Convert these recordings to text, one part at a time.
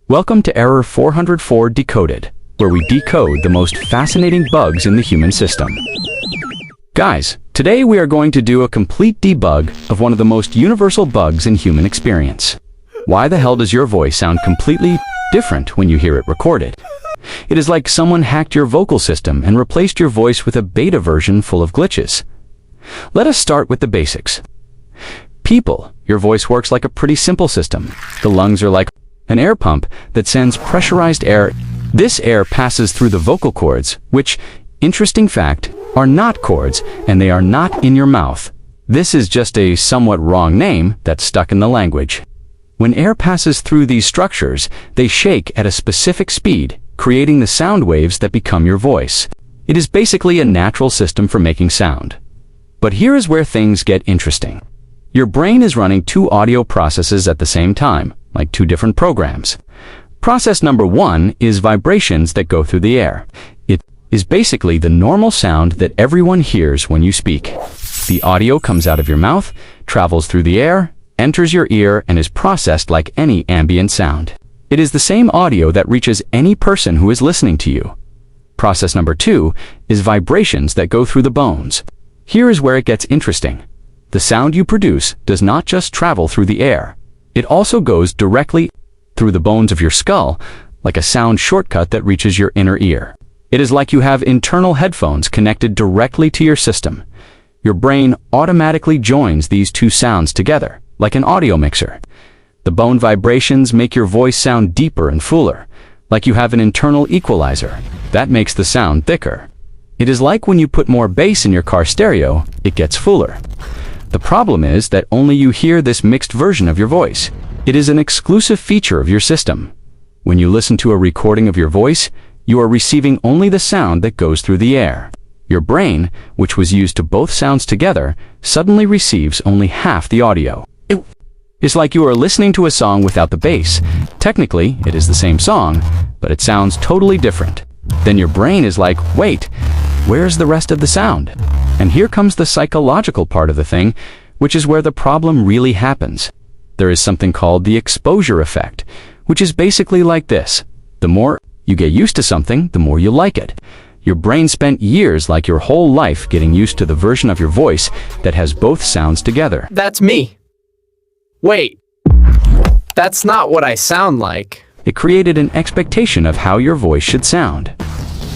Welcome to Error 404 Decoded, where we decode the most fascinating bugs in the human system. Guys, today we are going to do a complete debug of one of the most universal bugs in human experience. Why the hell does your voice sound completely different when you hear it recorded? It is like someone hacked your vocal system and replaced your voice with a beta version full of glitches. Let us start with the basics. People, your voice works like a pretty simple system. The lungs are like an air pump that sends pressurized air. This air passes through the vocal cords, which, interesting fact, are not cords, and they are not in your mouth. This is just a somewhat wrong name that's stuck in the language. When air passes through these structures, they shake at a specific speed, creating the sound waves that become your voice. It is basically a natural system for making sound. But here is where things get interesting. Your brain is running two audio processes at the same time, like two different programs. Process number one is vibrations that go through the air. It is basically the normal sound that everyone hears when you speak. The audio comes out of your mouth, travels through the air, enters your ear, and is processed like any ambient sound. It is the same audio that reaches any person who is listening to you. Process number two is vibrations that go through the bones. Here is where it gets interesting. The sound you produce does not just travel through the air. It also goes directly through the bones of your skull, like a sound shortcut that reaches your inner ear. It is like you have internal headphones connected directly to your system. Your brain automatically joins these two sounds together, like an audio mixer. The bone vibrations make your voice sound deeper and fuller, like you have an internal equalizer. That makes the sound thicker. It is like when you put more bass in your car stereo, it gets fuller. The problem is that only you hear this mixed version of your voice. It is an exclusive feature of your system. When you listen to a recording of your voice, you are receiving only the sound that goes through the air. Your brain, which was used to both sounds together, suddenly receives only half the audio. It's like you are listening to a song without the bass. Technically, it is the same song, but it sounds totally different. Then your brain is like, wait, where's the rest of the sound? And here comes the psychological part of the thing, which is where the problem really happens. There is something called the exposure effect, which is basically like this. The more you get used to something, the more you like it. Your brain spent years, like your whole life, getting used to the version of your voice that has both sounds together. That's me. Wait, that's not what I sound like. It created an expectation of how your voice should sound.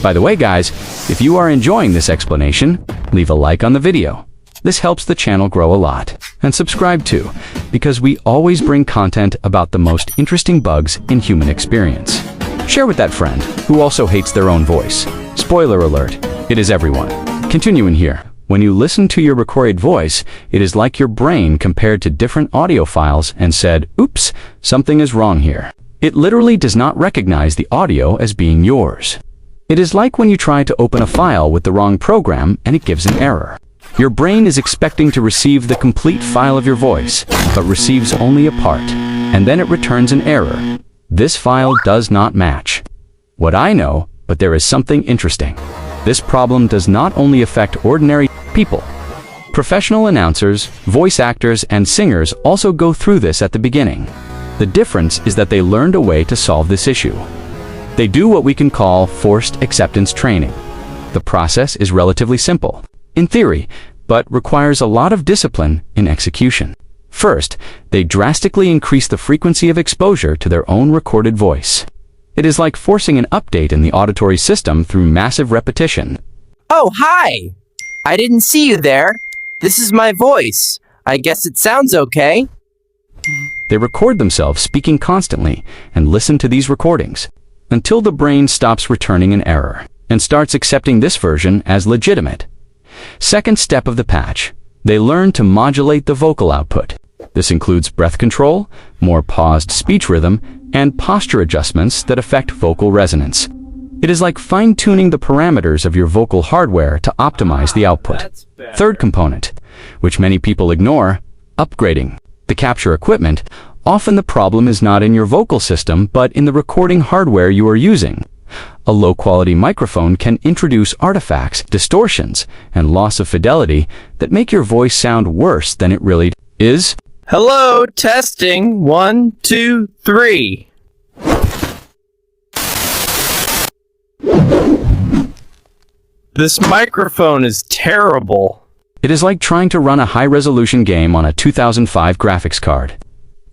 By the way, guys, if you are enjoying this explanation, leave a like on the video. This helps the channel grow a lot. And subscribe too, because we always bring content about the most interesting bugs in human experience. Share with that friend who also hates their own voice. Spoiler alert, it is everyone. Continuing here. When you listen to your recorded voice, it is like your brain compared to different audio files and said, oops, something is wrong here. It literally does not recognize the audio as being yours. It is like when you try to open a file with the wrong program and it gives an error. Your brain is expecting to receive the complete file of your voice, but receives only a part, and then it returns an error. This file does not match. What I know, but there is something interesting. This problem does not only affect ordinary people. Professional announcers, voice actors, and singers also go through this at the beginning. The difference is that they learned a way to solve this issue. They do what we can call forced acceptance training. The process is relatively simple, in theory, but requires a lot of discipline in execution. First, they drastically increase the frequency of exposure to their own recorded voice. It is like forcing an update in the auditory system through massive repetition. Oh, hi! I didn't see you there. This is my voice. I guess it sounds okay. They record themselves speaking constantly and listen to these recordings until the brain stops returning an error and starts accepting this version as legitimate. Second step of the patch, they learn to modulate the vocal output. This includes breath control, more paused speech rhythm, and posture adjustments that affect vocal resonance. It is like fine-tuning the parameters of your vocal hardware to optimize the output. Third component, which many people ignore, upgrading the capture equipment. Often the problem is not in your vocal system, but in the recording hardware you are using. A low-quality microphone can introduce artifacts, distortions, and loss of fidelity that make your voice sound worse than it really is. Hello, testing. 1, 2, 3. This microphone is terrible. It is like trying to run a high-resolution game on a 2005 graphics card.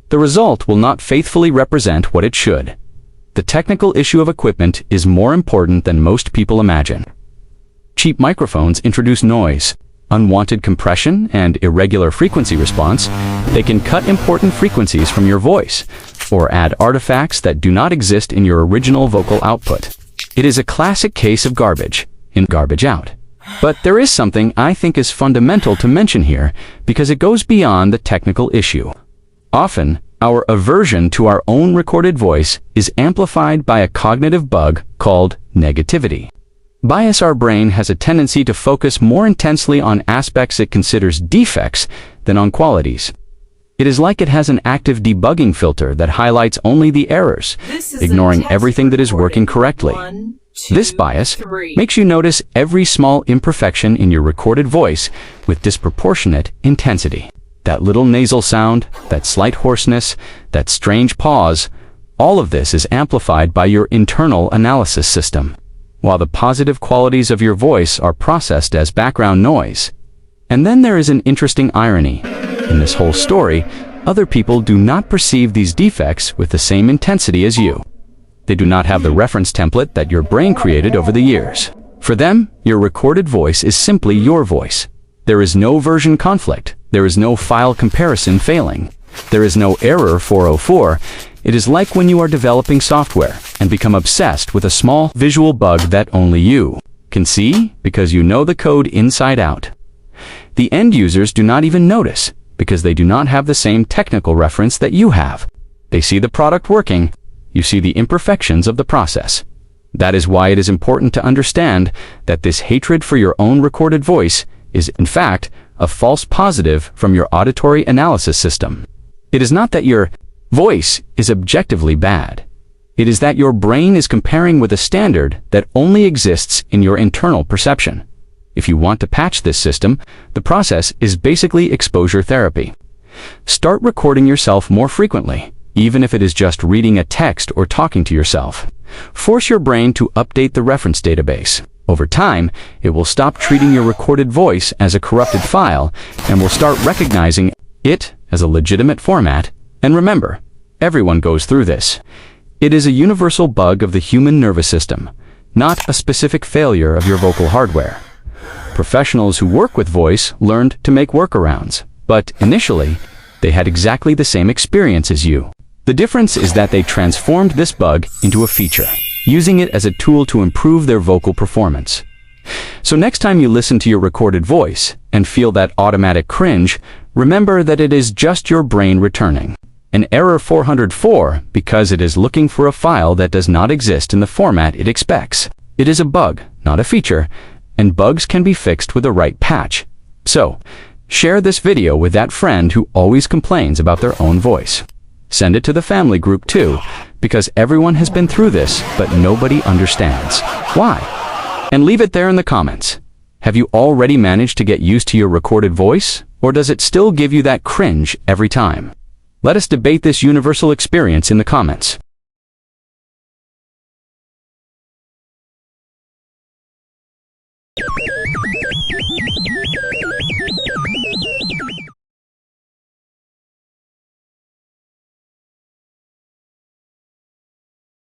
The result will not faithfully represent what it should. The technical issue of equipment is more important than most people imagine. Cheap microphones introduce noise, unwanted compression, and irregular frequency response. They can cut important frequencies from your voice, or add artifacts that do not exist in your original vocal output. It is a classic case of garbage in, garbage out. But there is something I think is fundamental to mention here because it goes beyond the technical issue. Often, our aversion to our own recorded voice is amplified by a cognitive bug called negativity. Bias. Our brain has a tendency to focus more intensely on aspects it considers defects than on qualities. It is like it has an active debugging filter that highlights only the errors, ignoring everything that is working correctly. This bias makes you notice every small imperfection in your recorded voice with disproportionate intensity. That little nasal sound, that slight hoarseness, that strange pause, all of this is amplified by your internal analysis system, while the positive qualities of your voice are processed as background noise. And then there is an interesting irony. In this whole story, other people do not perceive these defects with the same intensity as you. They do not have the reference template that your brain created over the years. For them, your recorded voice is simply your voice. There is no version conflict. There is no file comparison failing. There is no error 404. It is like when you are developing software and become obsessed with a small visual bug that only you can see because you know the code inside out. The end users do not even notice because they do not have the same technical reference that you have. They see the product working. You see the imperfections of the process. That is why it is important to understand that this hatred for your own recorded voice is, in fact, a false positive from your auditory analysis system. It is not that your voice is objectively bad. It is that your brain is comparing with a standard that only exists in your internal perception. If you want to patch this system, the process is basically exposure therapy. Start recording yourself more frequently, even if it is just reading a text or talking to yourself. Force your brain to update the reference database. Over time, it will stop treating your recorded voice as a corrupted file and will start recognizing it as a legitimate format. And remember, everyone goes through this. It is a universal bug of the human nervous system, not a specific failure of your vocal hardware. Professionals who work with voice learned to make workarounds, but initially, they had exactly the same experience as you. The difference is that they transformed this bug into a feature, using it as a tool to improve their vocal performance. So next time you listen to your recorded voice and feel that automatic cringe, remember that it is just your brain returning an error 404 because it is looking for a file that does not exist in the format it expects. It is a bug, not a feature, and bugs can be fixed with the right patch. So, share this video with that friend who always complains about their own voice. Send it to the family group too, because everyone has been through this, but nobody understands why. And leave it there in the comments. Have you already managed to get used to your recorded voice, or does it still give you that cringe every time? Let us debate this universal experience in the comments.